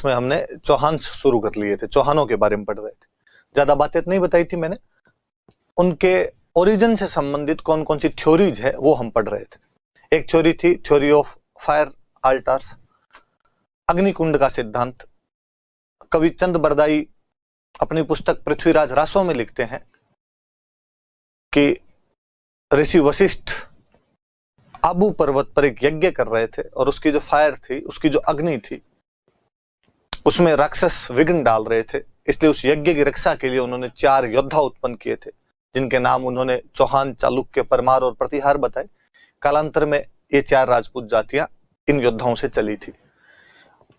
Class में हमने चौहान शुरू कर लिए थे, चौहानों के बारे में पढ़ रहे थे। ज्यादा बातें नहीं बताई थी मैंने, उनके ओरिजिन से संबंधित कौन कौन सी थ्योरीज है वो हम पढ़ रहे थे। एक थ्योरी थी थ्योरी ऑफ फायर अल्टार्स, अग्निकुंड का सिद्धांत। कवि चंद बरदाई अपनी पुस्तक पृथ्वीराज रासों में लिखते हैं कि ऋषि वशिष्ठ आबू पर्वत पर एक यज्ञ कर रहे थे और उसकी जो फायर थी, उसकी जो अग्नि थी, उसमें राक्षस विघ्न डाल रहे थे। इसलिए उस यज्ञ की रक्षा के लिए उन्होंने 4 योद्धा उत्पन्न किए थे, जिनके नाम उन्होंने चौहान, चालुक्य, परमार और प्रतिहार बताए। कालांतर में ये 4 राजपूत जातियां इन योद्धाओं से चली थी।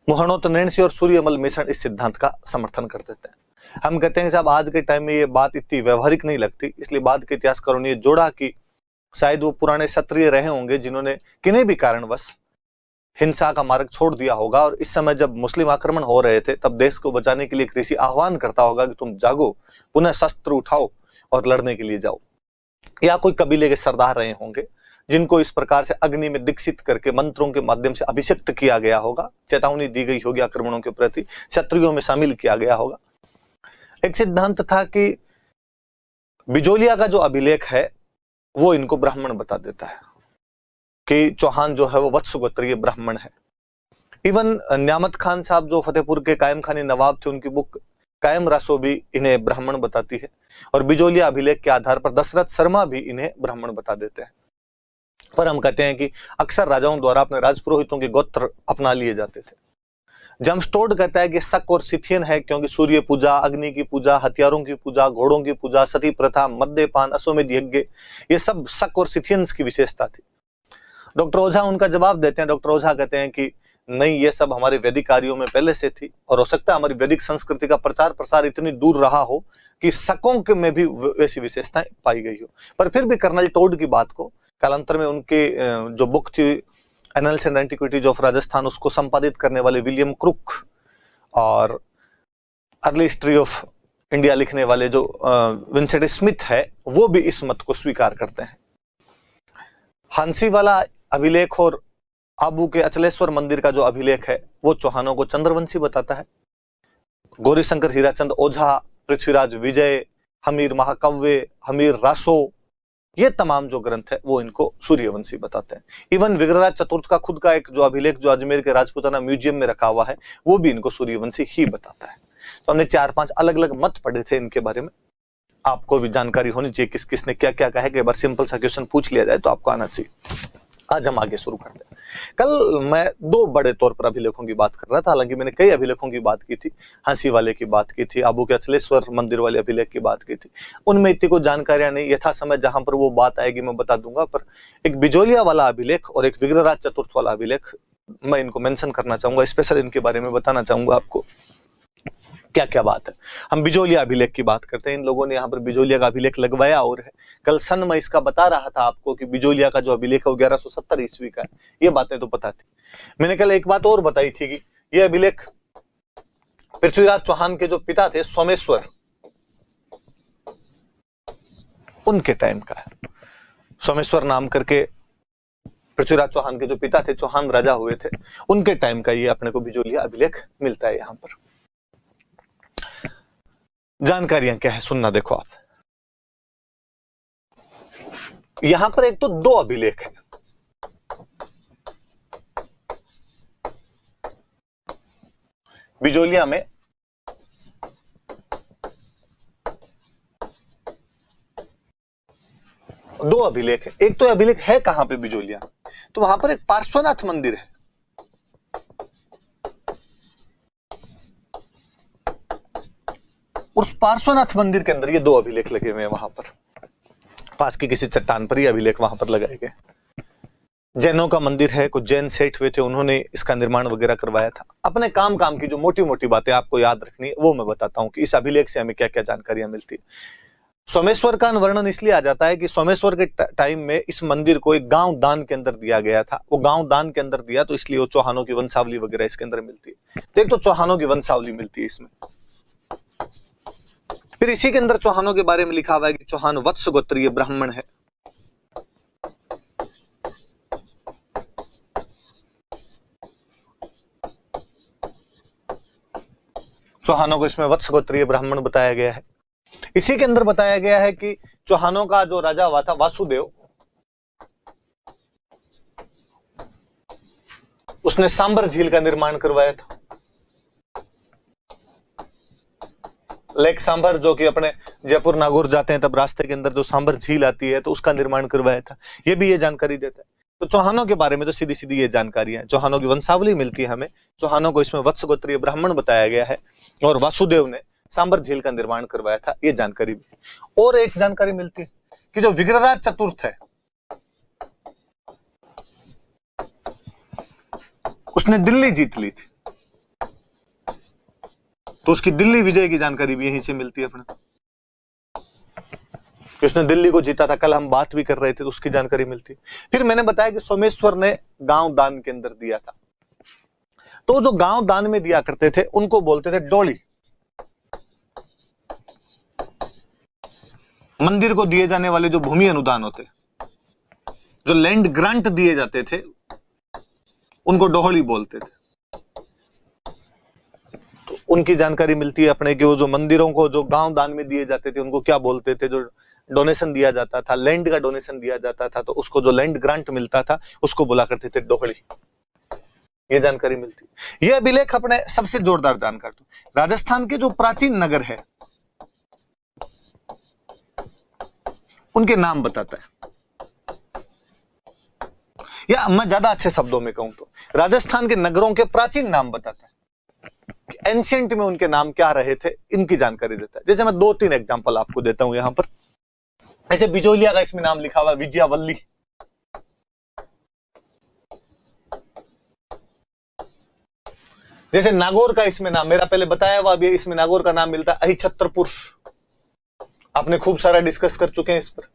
मुहणोत नैणसी और सूर्यमल मिश्रण इस सिद्धांत का समर्थन कर देते हैं। हम कहते हैं साहब आज के टाइम में ये बात इतनी व्यवहारिक नहीं लगती, इसलिए बाद के इतिहासकारों ने जोड़ा कि शायद वो पुराने क्षत्रिय रहे होंगे जिन्होंने किन्हीं भी कारणवश हिंसा का मार्ग छोड़ दिया होगा, और इस समय जब मुस्लिम आक्रमण हो रहे थे तब देश को बचाने के लिए एक ऋषि आह्वान करता होगा कि तुम जागो, पुनः शस्त्र उठाओ और लड़ने के लिए जाओ। या कोई कबीले के सरदार रहे होंगे जिनको इस प्रकार से अग्नि में दीक्षित करके मंत्रों के माध्यम से अभिषिक्त किया गया होगा, चेतावनी दी गई होगी आक्रमणों के प्रति, क्षत्रियों में शामिल किया गया होगा। एक सिद्धांत था कि बिजोलिया का जो अभिलेख है वो इनको ब्राह्मण बता देता है कि चौहान जो है वो वत्स गोत्रीय ब्राह्मण है। इवन न्यामत खान साहब जो फतेहपुर के कायम खानी नवाब थे, उनकी बुक कायम रासो भी इन्हें ब्राह्मण बताती है, और बिजोलिया अभिलेख के आधार पर दशरथ शर्मा भी इन्हें ब्राह्मण बता देते हैं। पर हम कहते हैं कि अक्सर राजाओं द्वारा अपने राजपुरोहितों के गोत्र अपना लिए जाते थे। जमस्टोड कहता है कि शक और सिथियन है, क्योंकि सूर्य पूजा, अग्नि की पूजा, हथियारों की पूजा, घोड़ों की पूजा, सती प्रथा, मद्यपान, अश्वमेध यज्ञ, ये सब शक और सिथियंस की विशेषता थी। डॉक्टर ओझा उनका जवाब देते हैं। डॉक्टर ओझा कहते हैं कि नहीं, ये सब हमारे वैदिक कार्यों में पहले से थी, और हो सकता है हमारी वैदिक संस्कृति का प्रचार प्रसार इतनी दूर रहा हो कि शकों के में भी वैसी विशेषताएं पाई गई हो। पर फिर भी कर्नल टोड की बात को कालांतर में उनके जो बुक थी annuls and antiquities of Rajasthan, उसको संपादित करने वाले विलियम क्रुक और अर्ली हिस्ट्री ऑफ इंडिया लिखने वाले जो विंसेंट स्मिथ है, वो भी इस मत को स्वीकार करते हैं। हांसी वाला अभिलेख और आबू के अचलेश्वर मंदिर का जो अभिलेख है वो चौहानों को चंद्रवंशी बताता है। गौरीशंकर हीराचंद ओझा, पृथ्वीराज विजय, हमीर महाकाव्य, हमीर रासो, ये तमाम जो ग्रंथ है वो इनको सूर्यवंशी बताते हैं। इवन विग्रहराज चतुर्थ का खुद का एक जो अभिलेख जो अजमेर के राजपूताना म्यूजियम में रखा हुआ है वो भी इनको सूर्यवंशी ही बताता है। तो हमने 4-5 अलग अलग मत पढ़े थे इनके बारे में। आपको भी जानकारी होनी चाहिए किस किसने क्या क्या कहा है। एक बार सिंपल सा क्वेश्चन पूछ लिया जाए तो आपको आना चाहिए। आज हम आगे शुरू करते हैं। कल मैं 2 बड़े तौर पर अभिलेखों की बात कर रहा था, हालांकि मैंने कई अभिलेखों की बात की थी। हंसी वाले की बात की थी, आबू के अचलेश्वर मंदिर वाले अभिलेख की बात की थी। उनमें इतनी कोई जानकारियां नहीं, यथा समय जहां पर वो बात आएगी मैं बता दूंगा। पर एक बिजोलिया वाला अभिलेख और एक विग्रहराज चतुर्थ वाला अभिलेख मैं इनको मेंशन करना चाहूंगा, स्पेशल इनके बारे में बताना चाहूंगा आपको क्या क्या बात है। हम बिजोलिया अभिलेख की बात करते हैं। इन लोगों ने यहाँ पर बिजोलिया का अभिलेख लगवाया और है। कल सन मैं इसका बता रहा था आपको कि बिजोलिया का जो अभिलेख है वो 1170 ईस्वी का है। ये बातें तो पता थी। मैंने कल एक बात और बताई थी कि ये अभिलेख पृथ्वीराज चौहान के जो पिता थे सोमेश्वर, उनके टाइम का है। सोमेश्वर नाम करके पृथ्वीराज चौहान के जो पिता थे, चौहान राजा हुए थे, उनके टाइम का ये अपने को बिजोलिया अभिलेख मिलता है। यहां पर जानकारियां क्या है सुनना, देखो आप। यहां पर एक तो 2 अभिलेख है। बिजोलिया में दो अभिलेख है। एक तो अभिलेख है कहां पे बिजोलिया, तो वहां पर एक पार्श्वनाथ मंदिर है। उस पार्श्वनाथ मंदिर के अंदर ये 2 अभिलेख लगे हुए हैं। वहां पर पास की किसी चट्टान पर ये अभिलेख वहां पर लगाए गए। जैनों का मंदिर है, कुछ जैन सेठ हुए थे, उन्होंने इसका निर्माण वगैरह करवाया था। अपने काम की जो मोटी मोटी बातें आपको याद रखनी है वो मैं बताता हूं कि इस अभिलेख से हमें क्या क्या जानकारियां मिलती है। सोमेश्वर का वर्णन इसलिए आ जाता है कि सोमेश्वर के टाइम में इस मंदिर को एक गांव दान के अंदर दिया गया था। वो गांव दान के अंदर दिया तो इसलिए वो चौहानों की वंशावली वगैरह इसके अंदर मिलती है। तो एक तो चौहानों की वंशावली मिलती है इसमें। फिर इसी के अंदर चौहानों के बारे में लिखा हुआ है कि चौहान वत्स गोत्रीय ब्राह्मण है। चौहानों को इसमें वत्स गोत्रीय ब्राह्मण बताया गया है। इसी के अंदर बताया गया है कि चौहानों का जो राजा हुआ था वासुदेव, उसने सांबर झील का निर्माण करवाया था। लेक सांबर, जो कि अपने जयपुर नागौर जाते हैं तब रास्ते के अंदर जो सांबर झील आती है, तो उसका निर्माण करवाया था। ये भी ये जानकारी देता है। तो चौहानों के बारे में तो सीधी सीधी ये जानकारी है। चौहानों की वंशावली मिलती है हमें। चौहानों को इसमें वत्स गोत्रीय ब्राह्मण बताया गया है और वासुदेव ने सांबर झील का निर्माण करवाया था, ये जानकारी भी। और एक जानकारी मिलती है कि जो विग्रहराज चतुर्थ है, उसने दिल्ली जीत ली थी, तो उसकी दिल्ली विजय की जानकारी भी यहीं से मिलती है अपने, कि उसने दिल्ली को जीता था। कल हम बात भी कर रहे थे तो उसकी जानकारी मिलती है। फिर मैंने बताया कि सोमेश्वर ने गांव दान के अंदर दिया था, तो जो गांव दान में दिया करते थे उनको बोलते थे डोली। मंदिर को दिए जाने वाले जो भूमि अनुदान होते, जो लैंड ग्रांट दिए जाते थे, उनको डोहली बोलते थे। तो उनकी जानकारी मिलती है अपने कि वो जो मंदिरों को जो गांव दान में दिए जाते थे उनको क्या बोलते थे। जो डोनेशन दिया जाता था, लैंड का डोनेशन दिया जाता था, तो उसको जो लैंड ग्रांट मिलता था उसको बोला करते थे डोहली। ये जानकारी मिलती है। ये अभिलेख अपने सबसे जोरदार जानकारी। तो राजस्थान के जो प्राचीन नगर है उनके नाम बताता है, या मैं ज्यादा अच्छे शब्दों में कहूं तो राजस्थान के नगरों के प्राचीन नाम बताता है कि एंशिएंट में उनके नाम क्या रहे थे, इनकी जानकारी देता है। जैसे मैं 2-3 एग्जांपल आपको देता हूं यहां पर। ऐसे बिजोलिया का इसमें नाम लिखा हुआ है विजयावल्ली। जैसे नागौर का इसमें नाम मेरा पहले बताया हुआ, अभी इसमें नागौर का नाम मिलता है अहिछत्रपुर। आपने खूब सारा डिस्कस कर चुके हैं इस पर।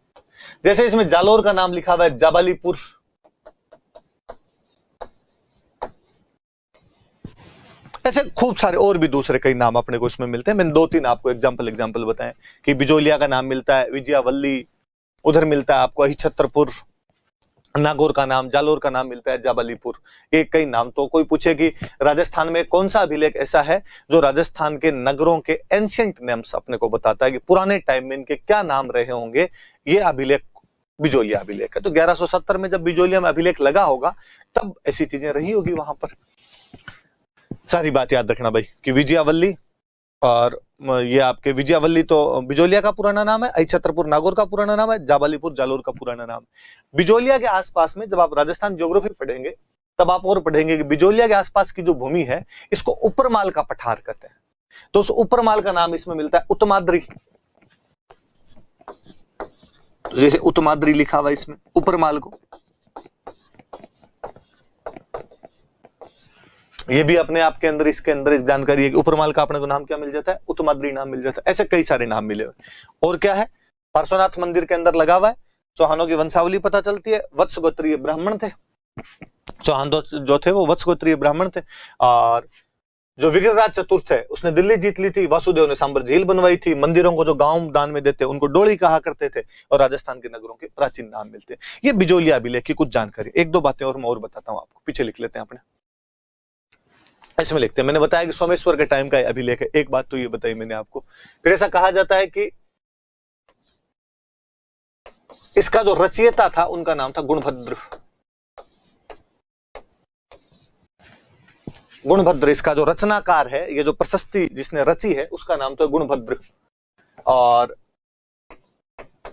जैसे इसमें जालोर का नाम लिखा हुआ है जाबालीपुर। ऐसे खूब सारे और भी दूसरे कई नाम अपने को इसमें मिलते हैं। मैंने 2-3 आपको एग्जांपल बताएं कि बिजोलिया का नाम मिलता है विजयावल्ली, उधर मिलता है आपको अहिछत्रपुर, नागौर का नाम, जालोर का नाम मिलता है जाबालीपुर। एक कई नाम। तो कोई पूछे कि राजस्थान में कौन सा अभिलेख ऐसा है जो राजस्थान के नगरों के एंशिएंट नेम्स अपने को बताता है कि पुराने टाइम में इनके क्या नाम रहे होंगे, ये अभिलेख बिजोलिया अभिलेख है। तो 1170 में जब बिजोलिया में अभिलेख लगा होगा तब ऐसी चीजें रही होगी वहां पर। सारी बात याद रखना भाई कि विजयावल्ली, और ये आपके विजयावल्ली तो बिजोलिया का पुराना नाम है, अहिछत्रपुर नागौर का पुराना नाम है, जाबालीपुर जालोर का पुराना नाम। बिजोलिया के आसपास में जब आप राजस्थान ज्योग्राफी पढ़ेंगे तब आप और पढ़ेंगे कि बिजोलिया के आसपास की जो भूमि है इसको उपरमाल का पठार कहते हैं। तो उस उपरमाल का नाम इसमें मिलता है उत्तमाद्री। तो जैसे उत्तमाद्री लिखा हुआ इसमें उपरमाल को, ये भी अपने आप के अंदर इसके अंदर इस जानकारी है कि उपरमाल का अपने को नाम क्या मिल जाता है, उत्तमाद्री नाम मिल जाता है। ऐसे कई सारे नाम मिले हुए। और क्या है, पार्श्वनाथ मंदिर के अंदर लगा हुआ है। चौहानों की वंशावली पता चलती है, वत्स गोत्रीय ब्राह्मण थे। चौहान जो थे वो वत्स गोत्रीय ब्राह्मण थे। और जो विग्रहराज चतुर्थ है उसने दिल्ली जीत ली थी, वासुदेव ने सांबर झील बनवाई थी, मंदिरों को जो गांव दान में देते उनको डोली कहा करते थे, और राजस्थान के नगरों के प्राचीन नाम मिलते हैं। ये बिजोलिया अभिलेख की कुछ जानकारी। 1-2 बातें और मैं और बताता हूं आपको, पीछे लिख लेते हैं अपने। इसमें लिखते हैं, मैंने बताया कि सोमेश्वर के टाइम का अभिलेख है। एक बात तो ये बताई मैंने आपको। फिर ऐसा कहा जाता है कि इसका जो रचयिता था उनका नाम था गुणभद्र। गुणभद्र इसका जो रचनाकार है, ये जो प्रशस्ति जिसने रची है उसका नाम तो गुणभद्र। और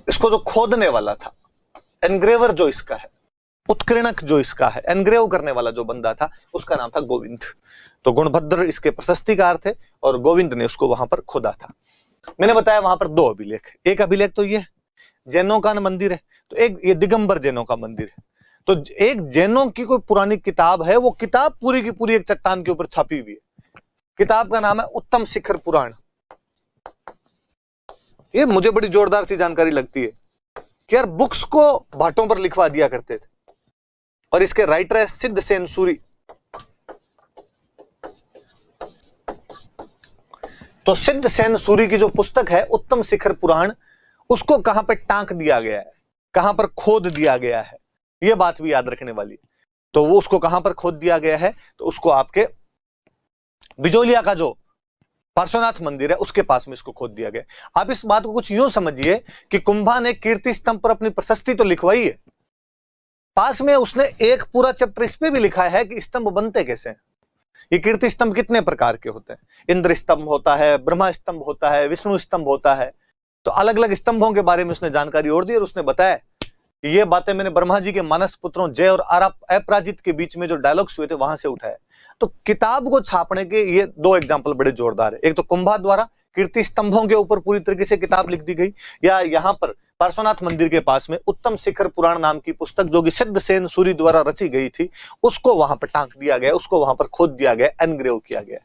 इसको जो खोदने वाला था, एनग्रेवर जो इसका है, उत्कीर्णक जो इसका है, एनग्रेव करने वाला जो बंदा था, उसका नाम था गोविंद। तो गुणभद्र इसके प्रशस्तिकार थे और गोविंद ने उसको वहां पर खोदा था। मैंने बताया वहां पर 2 अभिलेख। एक अभिलेख तो ये जैनों का मंदिर है, तो एक ये दिगंबर जैनों का मंदिर है। तो एक जैनों की कोई पुरानी किताब है, वो किताब पूरी की पूरी एक चट्टान के ऊपर छपी हुई है। किताब का नाम है उत्तम शिखर पुराण। ये मुझे बड़ी जोरदार सी जानकारी लगती है कि यार बुक्स को भाटों पर लिखवा दिया करते थे। और इसके राइटर है सिद्ध सेन सूरी। तो सिद्ध सेन सूरी की जो पुस्तक है उत्तम शिखर पुराण, उसको कहां पे टांक दिया गया है, कहां पर खोद दिया गया है, यह बात भी याद रखने वाली है। तो वो उसको कहां पर खोद दिया गया है, तो उसको आपके बिजोलिया का जो पार्श्वनाथ मंदिर है उसके पास में इसको खोद दिया गया। आप इस बात को कुछ यूं समझिए कि कुंभा ने कीर्ति स्तंभ पर अपनी प्रशस्ति तो लिखवाई है, पास में उसने एक पूरा चैप्टर इस पे भी लिखा है कि स्तंभ बनते कैसे हैं। ये कीर्ति स्तंभ कितने प्रकार के होते हैं, इंद्र स्तंभ होता है, ब्रह्मा स्तंभ होता है, विष्णु स्तंभ होता है। तो अलग अलग स्तंभों के बारे में उसने जानकारी और दी और उसने बताया कि ये बातें मैंने ब्रह्मा जी के मानस पुत्रों जय और अपराजित के बीच में जो डायलॉग्स हुए थे वहां से उठाया। तो किताब को छापने के ये दो एग्जाम्पल बड़े जोरदार है। एक तो कुंभा द्वारा कीर्ति स्तंभों के ऊपर पूरी तरीके से किताब लिख दी गई, या यहाँ पर पार्श्वनाथ मंदिर के पास में उत्तम शिखर पुराण नाम की पुस्तक जो कि सिद्धसेन सूरी द्वारा रची गई थी उसको वहां पर टांक दिया गया, उसको वहां पर खोद दिया गया, एनग्रेव किया गया।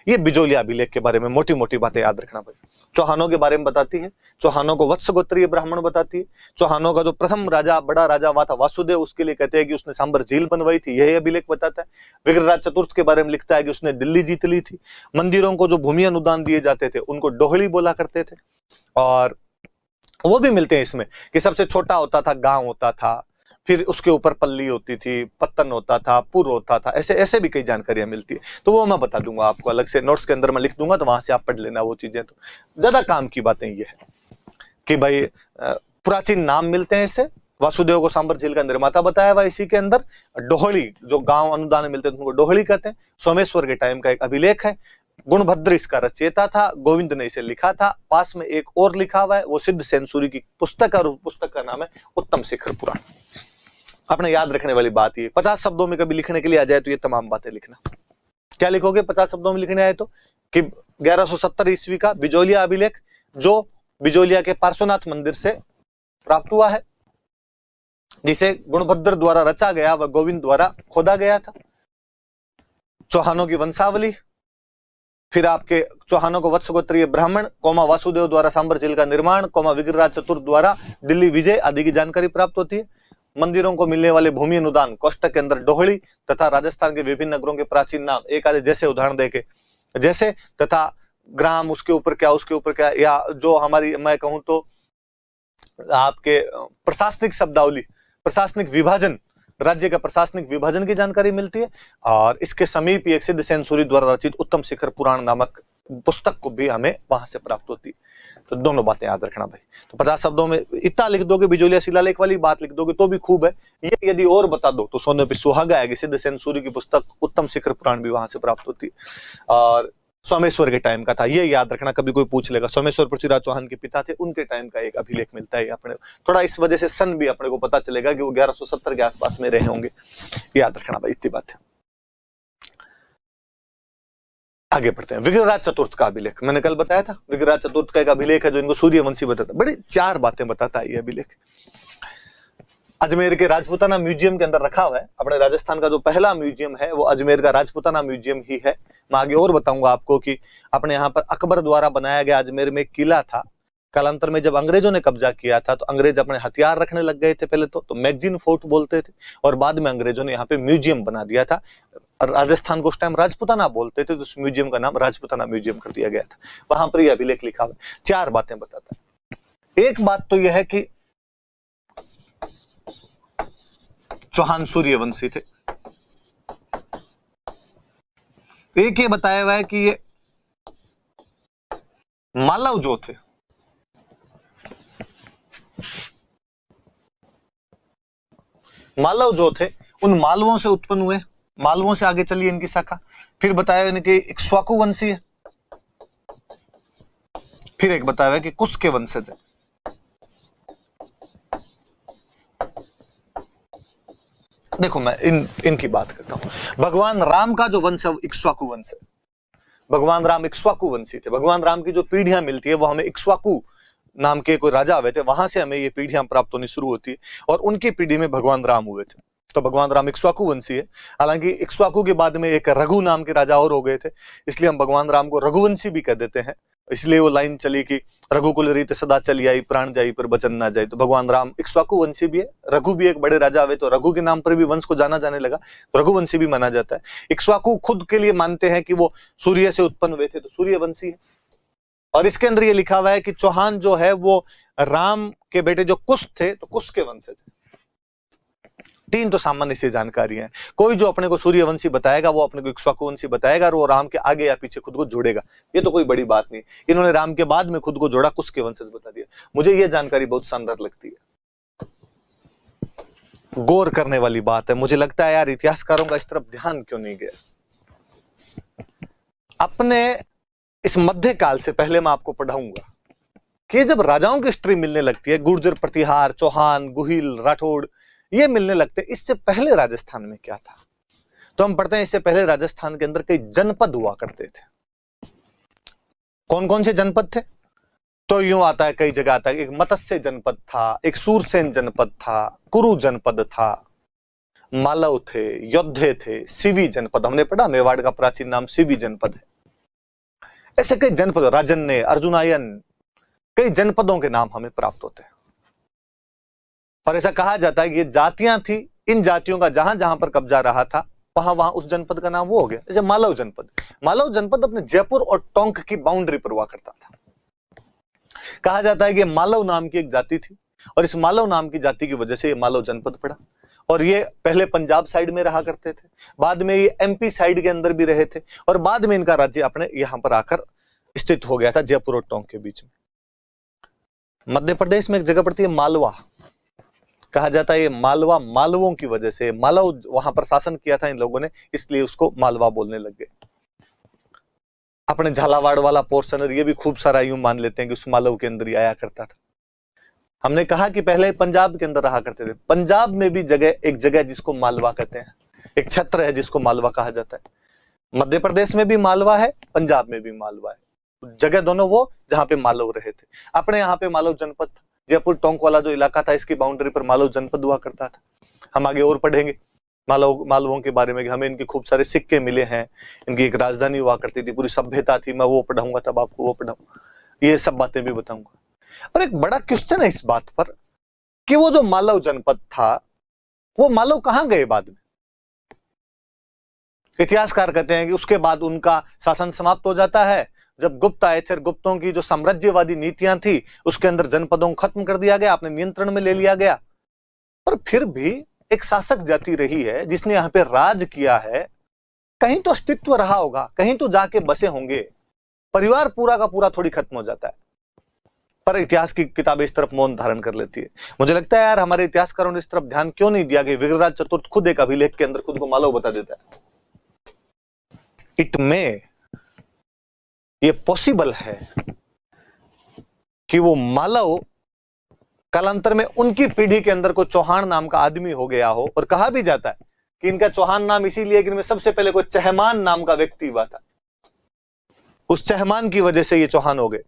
ये बिजोलिया अभिलेख के बारे में मोटी मोटी बातें याद रखना भाई। चौहानों के बारे में बताती है, चौहानों को वत्स गोत्रीय ब्राह्मण बताती है। चौहानों का जो प्रथम राजा बड़ा राजा हुआ था वासुदेव, उसके लिए कहते हैं कि उसने सांबर झील बनवाई थी, यही अभिलेख बताता है। विग्रहराज चतुर्थ के बारे में लिखता है कि उसने दिल्ली जीत ली थी। मंदिरों को जो भूमि अनुदान दिए जाते थे उनको डोहली बोला करते थे, और वो भी मिलते हैं इसमें कि सबसे छोटा होता था गांव होता था, फिर उसके ऊपर पल्ली होती थी, पत्तन होता था, पुर होता था, ऐसे ऐसे भी कई जानकारियां मिलती है। तो वो मैं बता दूंगा आपको अलग से, नोट्स के अंदर मैं लिख दूंगा, तो वहां से आप पढ़ लेना वो चीजें। तो ज्यादा काम की बातें ये है कि भाई प्राचीन नाम मिलते हैं इससे। वासुदेव को सांबर झील का निर्माता बताया हुआ इसी के अंदर। डोहली जो गांव अनुदान मिलते थे उनको डोहली कहते हैं। सोमेश्वर के टाइम का एक अभिलेख है। गुणभद्र इसका रचयिता था, गोविंद ने इसे लिखा था। पास में एक और लिखा हुआ है, वो सिद्धसेन सूरी की पुस्तक है, और पुस्तक का नाम है उत्तम शिखर पुराण। आपने याद रखने वाली बात ये 50 शब्दों में कभी लिखने के लिए आ जाए तो ये तमाम बातें लिखना। क्या लिखोगे 50 शब्दों में लिखने आए तो, कि 1170 ईस्वी का बिजोलिया अभिलेख जो बिजोलिया के पार्श्वनाथ मंदिर से प्राप्त हुआ है, जिसे गुणभद्र द्वारा रचा गया व गोविंद द्वारा खोदा गया था। चौहानों की वंशावली, फिर आपके चौहानों को वत्स गोत्रीय ब्राह्मण कोमा वासुदेव द्वारा सांबर झील का निर्माण कोमा विग्रहराज चतुर्थ द्वारा दिल्ली विजय आदि की जानकारी प्राप्त होती है। मंदिरों को मिलने वाले भूमि अनुदान कोष्टक के अंदर डोहली तथा राजस्थान के विभिन्न नगरों के प्राचीन नाम एक आधे जैसे उदाहरण देके जैसे, तथा ग्राम उसके ऊपर क्या उसके ऊपर क्या, या जो हमारी मैं कहूं तो आपके प्रशासनिक शब्दावली, प्रशासनिक विभाजन, राज्य का प्रशासनिक विभाजन की जानकारी मिलती है। और इसके समीप एक सिद्धसेन सूरी द्वारा रचित उत्तम शिखर पुराण नामक पुस्तक को भी हमें वहां से प्राप्त होती है। तो दोनों बातें याद रखना भाई। तो 50 शब्दों में इतना लिख दोगे, बिजोलिया शिलालेख वाली बात लिख दोगे तो भी खूब है। ये यदि और बता दो तो सोने पे सुहागा है कि सिद्धसेन सूरी की पुस्तक उत्तम शिखर पुराण भी वहां से प्राप्त होती है। और सोमेश्वर के टाइम का था, ये याद रखना, कभी कोई पूछ लेगा। सोमेश्वर पृथ्वीराज चौहान के पिता थे, उनके टाइम का एक अभिलेख मिलता है अपने। थोड़ा इस वजह से सन भी अपने को पता चलेगा कि वो 1170 के आसपास में रहे होंगे। याद रखना भाई, इतनी बात है। आगे बढ़ते हैं। विग्रहराज चतुर्थ का अभिलेख मैंने कल बताया था। विग्रहराज चतुर्थ का एक अभिलेख है जो इनको सूर्यवंशी बताता है। बड़ी 4 बातें बताता है ये अभिलेख। अजमेर के राजपूताना म्यूजियम के अंदर रखा हुआ है। अपने राजस्थान का जो पहला म्यूजियम है वो अजमेर का राजपूताना म्यूजियम ही है। मैं आगे और बताऊंगा आपको कि अपने यहाँ पर अकबर द्वारा बनाया गया अजमेर में एक किला था। कालांतर में जब अंग्रेजों ने कब्जा किया था तो अंग्रेज अपने हथियार रखने लग गए थे पहले तो मैगजीन फोर्ट बोलते थे, और बाद में अंग्रेजों ने यहाँ पे म्यूजियम बना दिया था। राजस्थान को उस टाइम राजपूताना बोलते थे, तो उस म्यूजियम का नाम राजपूताना म्यूजियम कर दिया गया था। वहां पर यह अभिलेख लिखा हुआ है। 4 बातें बताता है। एक बात तो यह है कि चौहान सूर्यवंशी थे। एक ये बताया हुआ है कि ये मालव जो थे, मालव जो थे उन मालवों से उत्पन्न हुए। मालवों से आगे चलिए इनकी शाखा। फिर बताया इनके इक्ष्वाकु वंशी है। फिर एक बताया है कि कुश के वंशज है। देखो मैं इनकी बात करता हूं। भगवान राम का जो वंश है वो इक्ष्वाकु वंश है। भगवान राम इक्ष्वाकु वंशी थे। भगवान राम की जो पीढ़ियां मिलती है वो हमें इक्ष्वाकु नाम के कोई राजा हुए थे, वहां से हमें ये पीढ़ियां प्राप्त होनी शुरू होती है, और उनकी पीढ़ी में भगवान राम हुए थे। तो भगवान राम इक्ष्वाकु वंशी है। हालांकि इक्ष्वाकु के बाद में एक रघु नाम के राजा और हो गए थे, इसलिए हम भगवान राम को रघुवंशी भी कह देते हैं। इसलिए वो लाइन चली कि रघुकुल रीत सदा चली आई, प्राण जाई पर वचन ना जाए। तो भगवान राम इक्ष्वाकु वंशी भी है। रघु भी एक बड़े राजा हुए, तो रघु के नाम पर भी वंश को जाना जाने लगा, रघुवंशी भी माना जाता है। इक्ष्वाकु खुद के लिए मानते हैं कि वो सूर्य से उत्पन्न हुए थे, तो सूर्यवंशी है। और इसके अंदर ये लिखा हुआ है कि चौहान जो है वो राम के बेटे जो कुश थे, तो कुश के वंशज है। 3 तो सामान्य सी जानकारियां हैं। कोई जो अपने को सूर्यवंशी बताएगा वो अपने को इक्ष्वाकुवंशी बताएगा और वो राम के आगे या पीछे खुद को जोड़ेगा, ये तो कोई बड़ी बात नहीं। इन्होंने राम के बाद में खुद को जोड़ा, कुश के वंशज बता दिया। मुझे ये जानकारी बहुत शानदार लगती है, गौर करने वाली बात है। मुझे लगता है यार इतिहासकारों का इस तरफ ध्यान क्यों नहीं गया। अपने इस मध्यकाल से पहले मैं आपको पढ़ाऊंगा कि जब राजाओं की हिस्ट्री मिलने लगती है, गुर्जर, प्रतिहार, चौहान, गुहिल, राठौड़, ये मिलने लगते हैं, इससे पहले राजस्थान में क्या था? तो हम पढ़ते हैं इससे पहले राजस्थान के अंदर कई जनपद हुआ करते थे। कौन कौन से जनपद थे? तो यूं आता है, कई जगह आता है, एक मत्स्य जनपद था, एक सूरसेन जनपद था, कुरु जनपद था, मालव थे, योद्धे थे, सिवी जनपद, हमने पढ़ा मेवाड़ का प्राचीन नाम सिवी जनपद है। ऐसे कई जनपद, राजन्य, अर्जुनायन, कई जनपदों के नाम हमें प्राप्त होते हैं। और ऐसा कहा जाता है कि ये जातियां थी, इन जातियों का जहां जहां पर कब्जा रहा था वहां वहां उस जनपद का नाम वो हो गया। जैसे मालव जनपद, मालव जनपद अपने जयपुर और टोंक की बाउंड्री पर हुआ करता था। कहा जाता है कि मालव नाम की एक जाति थी और इस मालव नाम की जाति की वजह से ये मालव जनपद पड़ा। और ये पहले पंजाब साइड में रहा करते थे, बाद में ये एमपी साइड के अंदर भी रहे थे और बाद में इनका राज्य अपने यहां पर आकर स्थित हो गया था, जयपुर और टोंक के बीच में। मध्य प्रदेश में एक जगह पड़ती है मालवा, कहा जाता है ये मालवा मालवों की वजह से, मालव वहां पर शासन किया था इन लोगों ने, इसलिए उसको मालवा बोलने लग गए। अपने झालावाड़ वाला पोर्शन और ये भी खूब सारा यूं मान लेते हैं कि उस मालव के अंदर ही आया करता था। हमने कहा कि पहले पंजाब के अंदर रहा करते थे, पंजाब में भी एक जगह जिसको मालवा कहते हैं, एक क्षेत्र है जिसको मालवा कहा जाता है। मध्य प्रदेश में भी मालवा है, पंजाब में भी मालवा है, जगह दोनों वो जहां पे मालव रहे थे। अपने यहाँ पे मालव जनपद था, जयपुर टोंक वाला जो इलाका था इसकी बाउंड्री पर मालव जनपद हुआ करता था। हम आगे और पढ़ेंगे मालवों के बारे में, हमें इनके खूब सारे सिक्के मिले हैं, इनकी एक राजधानी हुआ करती थी, पूरी सभ्यता थी। मैं वो पढ़ाऊंगा, तब आपको वो पढ़ाऊंगा, ये सब बातें भी बताऊंगा। और एक बड़ा क्वेश्चन है इस बात पर कि वो जो मालव जनपद था वो मालव कहां गए बाद में? इतिहासकार कहते हैं कि उसके बाद उनका शासन समाप्त हो जाता है। जब गुप्त आए थे, गुप्तों की जो साम्राज्यवादी नीतियां थी उसके अंदर जनपदों को खत्म कर दिया गया, अपने नियंत्रण में ले लिया गया। पर फिर भी एक शासक जाति रही है जिसने यहां पे राज किया है, कहीं तो अस्तित्व रहा होगा, कहीं तो जाके बसे होंगे। परिवार पूरा का पूरा थोड़ी खत्म हो जाता है, पर इतिहास की किताबें इस तरफ मौन धारण कर लेती है। मुझे लगता है यार हमारे इतिहासकारों ने इस तरफ ध्यान क्यों नहीं दिया कि विग्रहराज चतुर्थ खुद एक अभिलेख के अंदर खुद को मालव बता देता है। इट में ये पॉसिबल है कि वो मालव कालांतर में उनकी पीढ़ी के अंदर कोई चौहान नाम का आदमी हो गया हो। और कहा भी जाता है कि इनका चौहान नाम इसीलिए कि इनमें सबसे पहले कोई चहमान नाम का व्यक्ति हुआ था, उस चहमान की वजह से ये चौहान हो गए।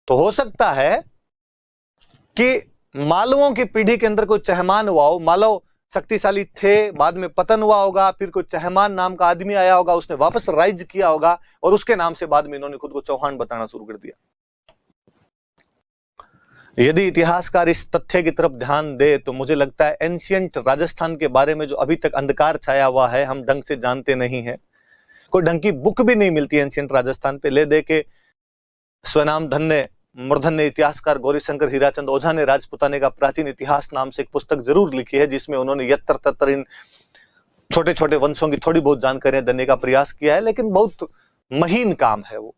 तो हो सकता है कि मालवों की पीढ़ी के अंदर कोई चहमान हुआ हो, मालव शक्तिशाली थे, बाद में पतन हुआ होगा, फिर कोई चहमान नाम का आदमी आया होगा, उसने वापस राइज किया होगा और उसके नाम से बाद में इन्होंने खुद को चौहान बताना शुरू कर दिया। यदि इतिहासकार इस तथ्य की तरफ ध्यान दे तो मुझे लगता है एंशियंट राजस्थान के बारे में जो अभी तक अंधकार छाया हुआ है, हम ढंग से जानते नहीं है, कोई ढंग की बुक भी नहीं मिलती एंशियंट राजस्थान पे। ले दे के स्वनाम धन्य मूर्धन्य इतिहासकार गौरीशंकर हीराचंद ओझा ने राजपुताने का प्राचीन इतिहास नाम से एक पुस्तक जरूर लिखी है, जिसमें उन्होंने यत्र तत्र इन छोटे छोटे वंशों की थोड़ी बहुत जानकारियां देने का प्रयास किया है, लेकिन बहुत महीन काम है वो,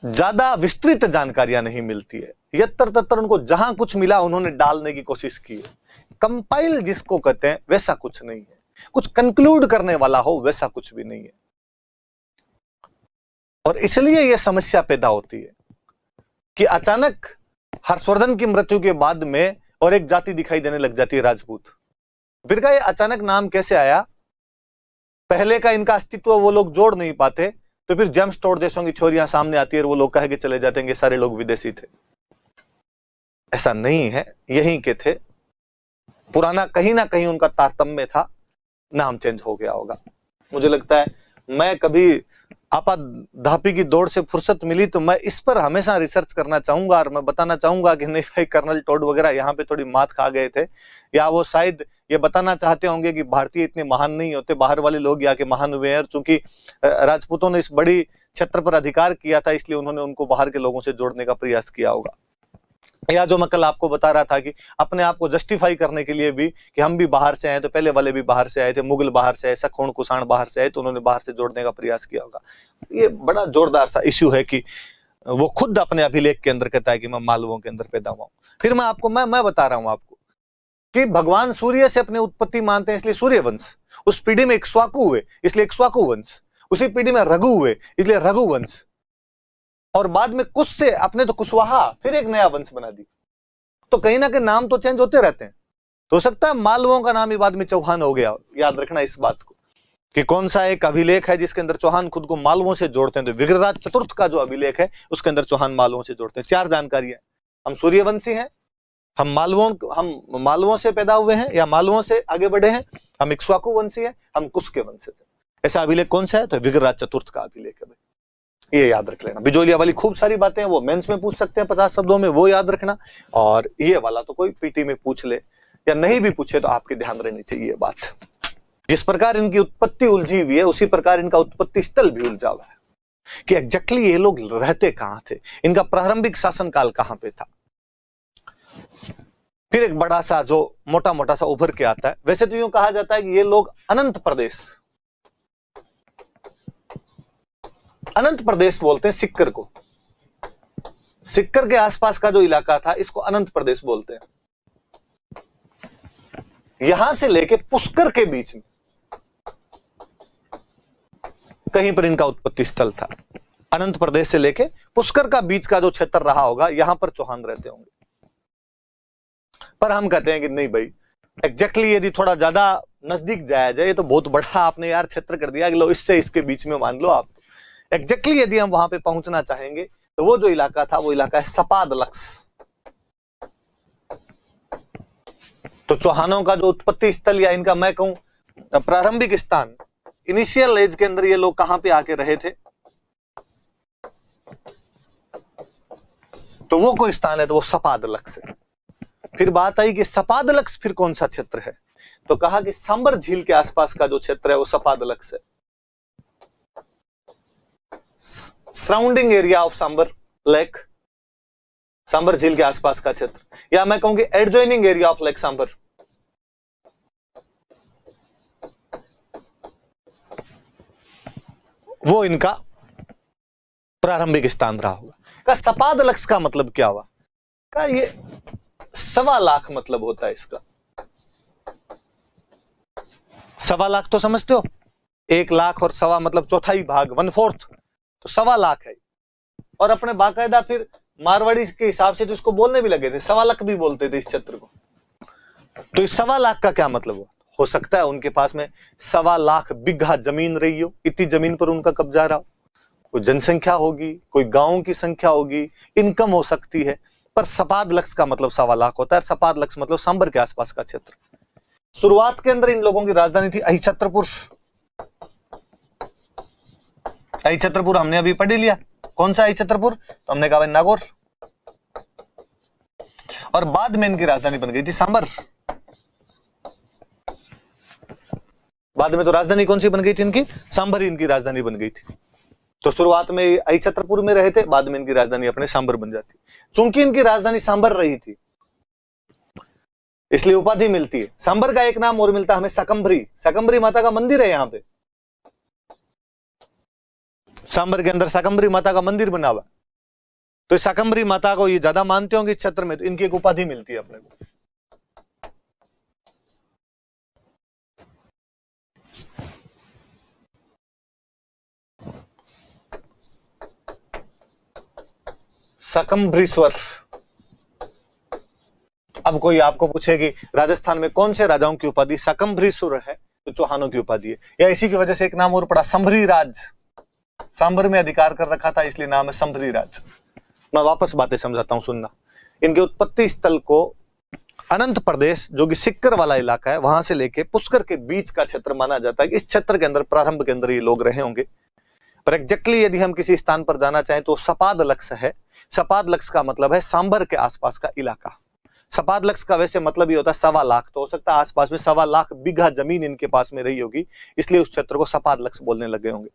ज्यादा विस्तृत जानकारियां नहीं मिलती है। यत्र तत्र उनको जहां कुछ मिला उन्होंने डालने की कोशिश की है। कंपाइल जिसको कहते हैं वैसा कुछ नहीं है, कुछ कंक्लूड करने वाला हो वैसा कुछ भी नहीं है। और इसलिए यह समस्या पैदा होती है कि अचानक हर्षवर्धन की मृत्यु के बाद में और एक जाति दिखाई देने लग जाती है, राजपूत। फिर का ये अचानक नाम कैसे आया? पहले का इनका अस्तित्व वो लोग जोड़ नहीं पाते, तो फिर जेम्स टोड जैसों की थ्योरियां सामने आती है और वो लोग कहे के चले जाते हैं कि सारे लोग विदेशी थे। ऐसा नहीं है, यहीं के थे, पुराना कहीं ना कहीं उनका तारतम्य था, नाम चेंज हो गया होगा। मुझे लगता है मैं कभी आपाधापी की दौड़ से फुर्सत मिली तो मैं इस पर हमेशा रिसर्च करना चाहूंगा और मैं बताना चाहूंगा कि नहीं भाई कर्नल टोड वगैरह यहाँ पे थोड़ी मात खा गए थे, या वो शायद ये बताना चाहते होंगे कि भारतीय इतने महान नहीं होते, बाहर वाले लोग यहाँ के महान हुए हैं। और चूंकि राजपूतों ने इस बड़ी क्षेत्र पर अधिकार किया था इसलिए उन्होंने उनको बाहर के लोगों से जोड़ने का प्रयास किया होगा। या जो मैं कल आपको बता रहा था कि अपने आप को जस्टिफाई करने के लिए भी कि हम भी बाहर से आए, तो पहले वाले भी बाहर से आए थे, मुगल बाहर से आए, सखोण कुषाण बाहर से आए, तो उन्होंने बाहर से जोड़ने का प्रयास किया होगा। ये बड़ा जोरदार सा इश्यू है कि वो खुद अपने अभिलेख के अंदर कहता है कि मैं मालवों के अंदर पैदा हुआ हूं। फिर मैं आपको मैं बता रहा हूं आपको कि भगवान सूर्य से अपनी उत्पत्ति मानते हैं, इसलिए सूर्य वंश। उस पीढ़ी में इक्ष्वाकु हुए, इसलिए इक्ष्वाकु वंश। उसी पीढ़ी में रघु हुए, इसलिए रघु वंश। और बाद में कुश से अपने तो कुशवाहा, फिर एक नया वंश बना दी। तो कहीं ना कहीं नाम तो चेंज होते रहते हैं। तो हो सकता है मालवों का नाम ही बाद में चौहान हो गया। याद रखना इस बात को कि कौन सा एक अभिलेख है जिसके अंदर चौहान खुद को मालवों से जोड़ते हैं। तो विग्रहराज चतुर्थ का जो अभिलेख है उसके अंदर चौहान मालवों से जोड़ते हैं। 4 जानकारियां, हम सूर्यवंशी हैं, हम मालवों से पैदा हुए हैं या मालवों से आगे बढ़े हैं, हम इक्ष्वाकु वंशी हैं, हम कुश के वंश से। ऐसा अभिलेख कौन सा है? तो विग्रहराज चतुर्थ का अभिलेख है। ये याद रख लेना। बिजोलिया वाली खूब सारी बातें हैं, वो मेंस में पूछ सकते हैं 50 शब्दों में, वो याद रखना। और ये वाला तो कोई पीटी में पूछ ले या नहीं भी पूछे तो आपके ध्यान रहनी चाहिए ये बात। जिस प्रकार इनकी उत्पत्ति उलझी हुई है उसी प्रकार इनका उत्पत्ति स्थल भी उलझा हुआ है कि एग्जैक्टली ये लोग रहते कहां थे, इनका प्रारंभिक शासनकाल कहां पे था। फिर एक बड़ा सा जो मोटा मोटा सा उभर के आता है। वैसे तो यूं कहा जाता है कि ये लोग अनंत प्रदेश बोलते हैं सिक्कर को। सिक्कर के आसपास का जो इलाका था इसको अनंत प्रदेश बोलते हैं। यहां से लेके पुष्कर के बीच में कहीं पर इनका उत्पत्ति स्थल था। अनंत प्रदेश से लेके पुष्कर का बीच का जो क्षेत्र रहा होगा, यहां पर चौहान रहते होंगे। पर हम कहते हैं कि नहीं भाई, एग्जैक्टली यदि थोड़ा ज्यादा नजदीक जाया जाए, ये तो बहुत बड़ा आपने यार क्षेत्र कर दिया कि लो इससे इसके बीच में मान लो आप। एग्जैक्टली यदि हम वहां पे पहुंचना चाहेंगे तो वो जो इलाका था वो इलाका है सपादलक्स। तो चौहानों का जो उत्पत्ति स्थल या इनका मैं कहूं प्रारंभिक स्थान, इनिशियल एज के अंदर ये लोग कहां पे आके रहे थे, तो वो कोई स्थान है तो वो सपादलक्स है। फिर बात आई कि सपादलक्स फिर कौन सा क्षेत्र है, तो कहा कि सांबर झील के आसपास का जो क्षेत्र है वो सपादलक्स है। Surrounding area of Sambhar lake, Sambhar झील के आसपास का क्षेत्र, या मैं कहूंगी adjoining area of lake Sambhar. वो इनका प्रारंभिक स्थान रहा होगा। का सपादलक्स का मतलब क्या हुआ? का ये 1.25 लाख मतलब होता है इसका। 1.25 लाख तो समझते हो, 1 लाख और 1.25 मतलब चौथाई भाग, 1/4, तो 1.25 लाख है। और अपने बाकायदा फिर मारवाड़ी के हिसाब से तो इसको बोलने भी लगे थे, 1.25 लाख भी बोलते थे इस क्षेत्र को। तो इस 1.25 लाख का क्या मतलब हुआ? हो सकता है उनके पास में 1.25 लाख बिघा जमीन रही हो, इतनी जमीन पर उनका कब्जा रहा हो। कोई जनसंख्या होगी, कोई गांव की संख्या होगी, इनकम हो सकती है। पर सपादलक्स का मतलब 1.25 लाख होता है। सपादलक्स मतलब सांबर के आसपास का क्षेत्र। शुरुआत के अंदर इन लोगों की राजधानी थी अहिछत्रपुर। अहिछत्रपुर हमने अभी पढ़ लिया। कौन सा अहिछत्रपुर? तो हमने कहा भाई नागौर। और बाद में इनकी राजधानी बन गई थी सांबर। बाद में तो राजधानी कौन सी बन गई थी इनकी? सांबर इनकी राजधानी बन गई थी। तो शुरुआत में अहिछत्रपुर में रहे थे, बाद में इनकी राजधानी अपने सांबर बन जाती। चूंकि इनकी राजधानी सांबर रही थी इसलिए उपाधि मिलती है। सांबर का एक नाम और मिलता है हमें, सकंभरी। सकंभरी माता का मंदिर है यहां पे। सांबर के अंदर सकंभरी माता का मंदिर बना हुआ। तो सकंभरी माता को ये ज्यादा मानते होंगे इस क्षेत्र में, तो इनकी एक उपाधि मिलती है अपने को। सकंभरीश्वर। अब कोई आपको पूछे कि राजस्थान में कौन से राजाओं की उपाधि सकंभरीश्वर है, तो चौहानों की उपाधि है। या इसी की वजह से एक नाम और पड़ा, संभरी राज। सांबर में अधिकार कर रखा था इसलिए नाम है संभरी राज। मैं वापस बातें समझाता हूं, सुनना। इनके उत्पत्ति स्थल को अनंत प्रदेश, जो कि सिक्कर वाला इलाका है, वहां से लेके पुष्कर के बीच का क्षेत्र माना जाता है। इस क्षेत्र के अंदर प्रारंभ के अंदर ये लोग रहे होंगे। पर एग्जैक्टली यदि हम किसी स्थान पर जाना चाहें तो सपादलक्स है। सपादलक्स का मतलब है सांबर के आसपास का इलाका। सपादलक्स का वैसे मतलब ये होता है 1.25 लाख, तो हो सकता है आसपास में 1.25 लाख बीघा जमीन इनके पास में रही होगी, इसलिए उस क्षेत्र को सपादलक्स बोलने लगे होंगे।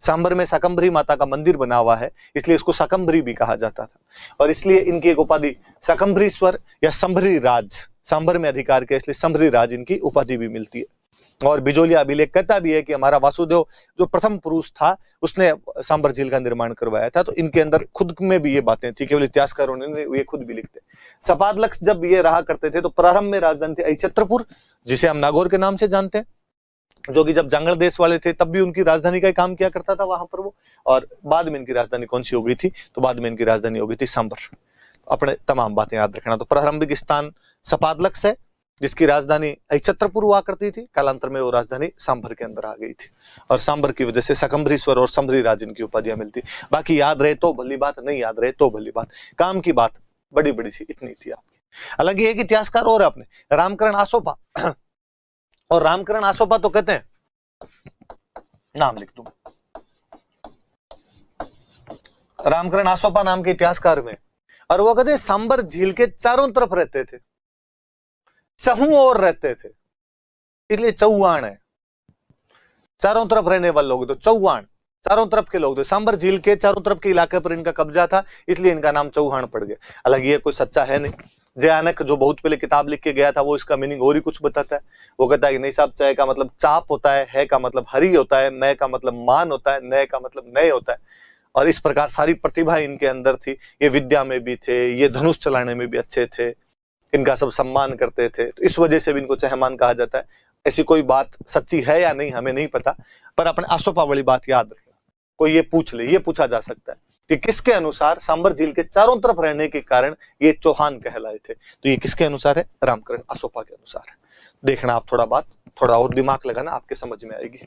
सांबर में शकंभरी माता का मंदिर बना हुआ है, इसलिए इसको शकंभरी भी कहा जाता था, और इसलिए इनकी एक उपाधि शकंभरीश्वर या संभरी राज, सांबर में अधिकार के इसलिए संभरी राज इनकी उपाधि भी मिलती है। और बिजोलिया अभिलेख कहता भी है कि हमारा वासुदेव जो प्रथम पुरुष था उसने सांबर झील का निर्माण करवाया था, तो इनके अंदर खुद में भी ये बातें थी, केवल इतिहासकारों ने ये खुद भी लिखते। सपादलक्स जब ये रहा करते थे तो प्रारंभ में राजधानी थी ऐचत्रपुर, जिसे हम नागौर के नाम से जानते हैं, जो कि जब जांगड़ देश वाले थे तब भी उनकी राजधानी का काम किया करता था वहां पर वो। और बाद में इनकी राजधानी कौन सी हो गई थी, तो बाद में इनकी राजधानी हो गई थी सांबर। अपने तमाम बातें याद रखना। तो प्रारंभिक स्थान सपादलक्स है, जिसकी राजधानी ऐचत्रपुर हुआ करती थी, कालांतर में वो राजधानी सांबर के अंदर आ गई थी, और सांबर की वजह से शकंभरीश्वर और संभरी राज इनकी उपाधियां मिलती। बाकी याद रहे तो भली बात, नहीं याद रहे तो भली बात, काम की बात बड़ी बड़ी सी इतनी थी आपकी। हालांकि एक इतिहासकार और है अपने, रामकरण आसोपा, और रामकरण आसोपा तो कहते हैं, नाम लिख दूं, रामकरण आसोपा नाम के इतिहासकार में, और वो कहते हैं सांबर झील के चारों तरफ रहते थे, चहुं ओर रहते थे, इसलिए चौहान है। चारों तरफ रहने वाले लोग तो चौहान, चारों तरफ के लोग, तो सांबर झील के चारों तरफ के इलाके पर इनका कब्जा था, इसलिए इनका नाम चौहान पड़ गया। हालांकि ये कोई सच्चा है नहीं। जयानक जो बहुत पहले किताब लिख के गया था वो इसका मीनिंग और ही कुछ बताता है। वो कहता है कि नहीं साहब, चय का मतलब चाप होता है का मतलब हरी होता है, मैं का मतलब मान होता है, नय का मतलब नए होता है। और इस प्रकार सारी प्रतिभा इनके अंदर थी। ये विद्या में भी थे, ये धनुष चलाने में भी अच्छे थे, इनका सब सम्मान करते थे, तो इस वजह से भी इनको चहमान कहा जाता है। ऐसी कोई बात सच्ची है या नहीं हमें नहीं पता, पर अपने आसोपा वाली बात याद रखना। कोई ये पूछ ले, ये पूछा जा सकता है कि किसके अनुसार सांबर झील के चारों तरफ रहने के कारण ये चौहान कहलाए थे, तो ये किसके अनुसार है, रामकरण आसोपा के अनुसार है। देखना आप थोड़ा और दिमाग लगाना, आपके समझ में आएगी।